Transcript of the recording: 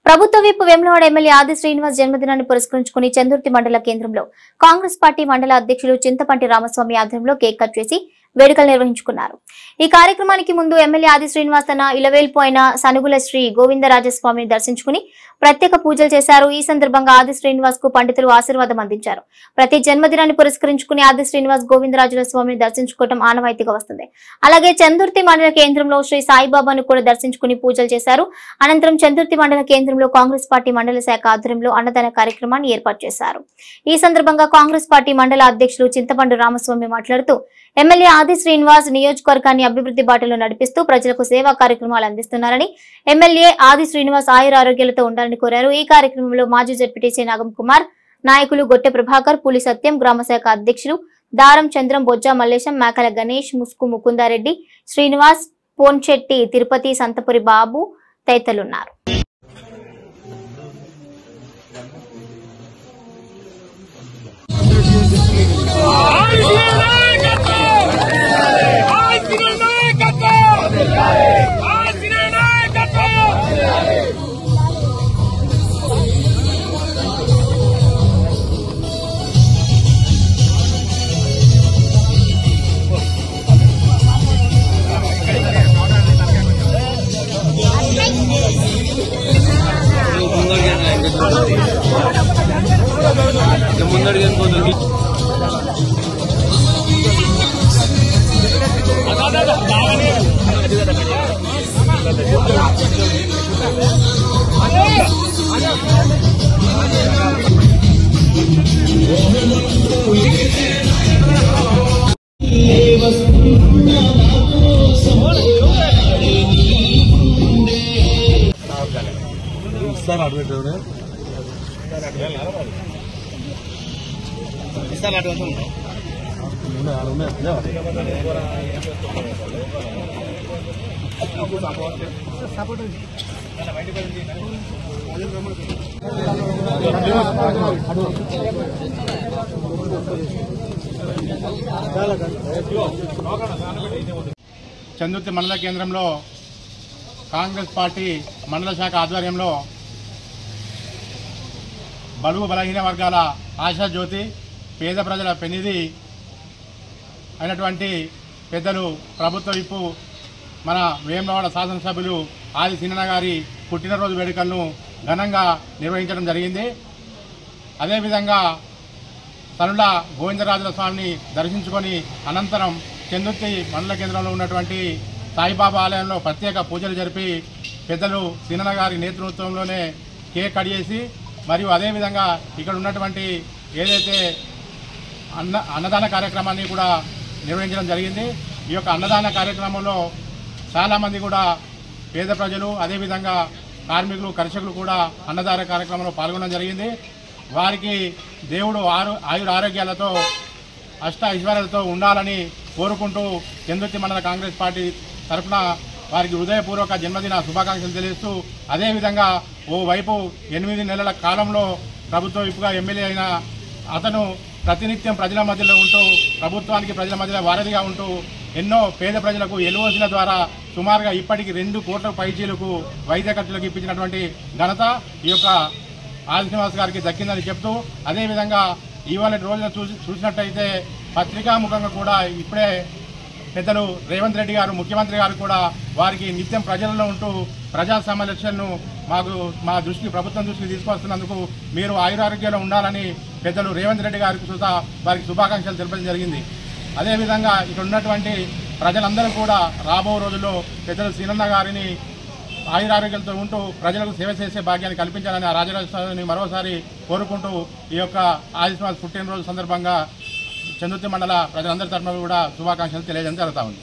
ప్రభుత్వ whip Vemulawada MLA ఆది శ్రీనివాస్ జన్మదినాన్ని పురస్కరించుకుని చందుర్తి మండల కేంద్రంలో కాంగ్రెస్ పార్టీ మండల అధ్యక్షులు చింతపంటి రామస్వామి ఆధ్వర్యంలో కేక్ కట్ చేసి వేడుకలు నిర్వహించుకున్నారు। ఈ కార్యక్రమానికి ముందు ఎమ్మెల్యే ఆది శ్రీనివాస్ తన ఇలవేల్పు అయిన సనుగుల శ్రీ గోవిందరాజస్వామిని దర్శించుకుని ప్రత్యేక పూజలు చేశారు। ఈ సందర్భంగా ఆది శ్రీనివాస్ కు పండితులు ఆశీర్వాదం అందించారు। ప్రతి జన్మదినాన్ని పురస్కరించుకుని ఆది శ్రీనివాస్ గోవిందరాజుల స్వామిని దర్శించుకోవడం ఆనవాయితీగా వస్తుంది। అలాగే చందుర్తి మండల కేంద్రంలో శ్రీ సాయిబాబాను కూడా దర్శించుకుని పూజలు చేశారు। అనంతరం చందుర్తి మండల కేంద్రంలో కాంగ్రెస్ పార్టీ మండల శాఖ ఆధ్వర్యంలో అన్నదాన కార్యక్రమాన్ని ఏర్పాటు చేశారు। ఈ సందర్భంగా కాంగ్రెస్ పార్టీ మండల అధ్యక్షులు చింతపండు రామస్వామి మాట్లాడుతూ ఎమ్మెల్యే ఆది శ్రీనివాస్ నియోజకవర్గాన్ని అభివృద్ధి బాటలో నడిపిస్తూ ప్రజలకు సేవా కార్యక్రమాలు అందిస్తున్నారని ఎమ్మెల్యే ఆది శ్రీనివాస్ ఆయురారోగ్యాలతో ఉండాలని కోరారు। ఈ కార్యక్రమంలో మాజీ జడ్పీటీసీ నాగం కుమార్, నాయకులు గొట్టె ప్రభాకర్, పులి సత్యం, గ్రామశాఖ అధ్యక్షులు దారం చంద్రం, బొజ్జా మల్లేశం, మేకల గణేష్, ముస్కు ముకుందారెడ్డి, శ్రీనివాస్, పోన్చెట్టి తిరుపతి, సంతపురి బాబు తదితరులున్నారు। చందుర్తి మండల కేంద్రంలో కాంగ్రెస్ పార్టీ మండల శాఖ ఆధ్వర్యంలో బడుగు బలహీన వర్గాల ఆశాజ్యోతి, పేద ప్రజల పెన్నిధి అయినటువంటి పెద్దలు ప్రభుత్వ విప్పు మన వేములవాడ శాసనసభ్యులు ఆది సినన్న గారి పుట్టినరోజు వేడుకలను ఘనంగా నిర్వహించడం జరిగింది। అదేవిధంగా సనుల గోవిందరాజుల స్వామిని దర్శించుకొని అనంతరం చందుర్తి మండల కేంద్రంలో ఉన్నటువంటి సాయిబాబా ఆలయంలో ప్రత్యేక పూజలు జరిపి పెద్దలు సినన్న గారి నేతృత్వంలోనే కేక్ కట్ చేసి మరియు అదేవిధంగా ఇక్కడ ఉన్నటువంటి ఏదైతే అన్నదాన కార్యక్రమాన్ని కూడా నిర్వహించడం జరిగింది। ఈ యొక్క అన్నదాన కార్యక్రమంలో చాలామంది కూడా పేద ప్రజలు, అదేవిధంగా కార్మికులు, కర్షకులు కూడా అన్నదాన కార్యక్రమంలో పాల్గొనడం జరిగింది। వారికి దేవుడు ఆయుర ఆరోగ్యాలతో అష్ట ఐశ్వర్యాలతో ఉండాలని కోరుకుంటూ చందుర్తి మండల కాంగ్రెస్ పార్టీ తరఫున వారికి హృదయపూర్వక జన్మదిన శుభాకాంక్షలు తెలియజేస్తూ, అదేవిధంగా ఓవైపు 8 నెలల కాలంలో ప్రభుత్వ విప్పుగా ఎమ్మెల్యే అయిన అతను ప్రతినిత్యం ప్రజల మధ్యలో ఉంటూ ప్రభుత్వానికి ప్రజల మధ్యలో వారధిగా ఉంటూ ఎన్నో పేద ప్రజలకు ఎల్ఓసీల ద్వారా సుమారుగా ఇప్పటికి 2 కోట్ల పైచీలకు వైద్య ఖర్చులకు ఇప్పించినటువంటి ఘనత ఈ యొక్క ఆది శ్రీనివాస్ గారికి దక్కిందని చెప్తూ, అదేవిధంగా ఇవాళ రోజున చూసినట్టయితే పత్రికాముఖంగా కూడా ఇప్పుడే పెద్దలు రేవంత్ రెడ్డి గారు, ముఖ్యమంత్రి గారు కూడా వారికి నిత్యం ప్రజలలో ఉంటూ ప్రజా సమస్యలను మా దృష్టికి, ప్రభుత్వం దృష్టికి తీసుకొస్తున్నందుకు మీరు ఆయురారోగ్యంలో ఉండాలని పెద్దలు రేవంత్ రెడ్డి గారికి కూడా వారికి శుభాకాంక్షలు తెలపడం జరిగింది। అదేవిధంగా ఇక్కడ ఉన్నటువంటి ప్రజలందరూ కూడా రాబో రోజుల్లో పెద్దలు సినన్న గారిని ఆయురారోగ్యాలతో ఉంటూ ప్రజలకు సేవ చేసే భాగ్యాన్ని కల్పించాలని ఆ రాజరాజస్వామిని మరోసారి కోరుకుంటూ ఈ యొక్క ఆది శ్రీనివాస్ పుట్టినరోజు సందర్భంగా చందుర్తి మండల ప్రజలందరి తరఫున కూడా శుభాకాంక్షలు తెలియజేయడం జరుగుతూ ఉంది।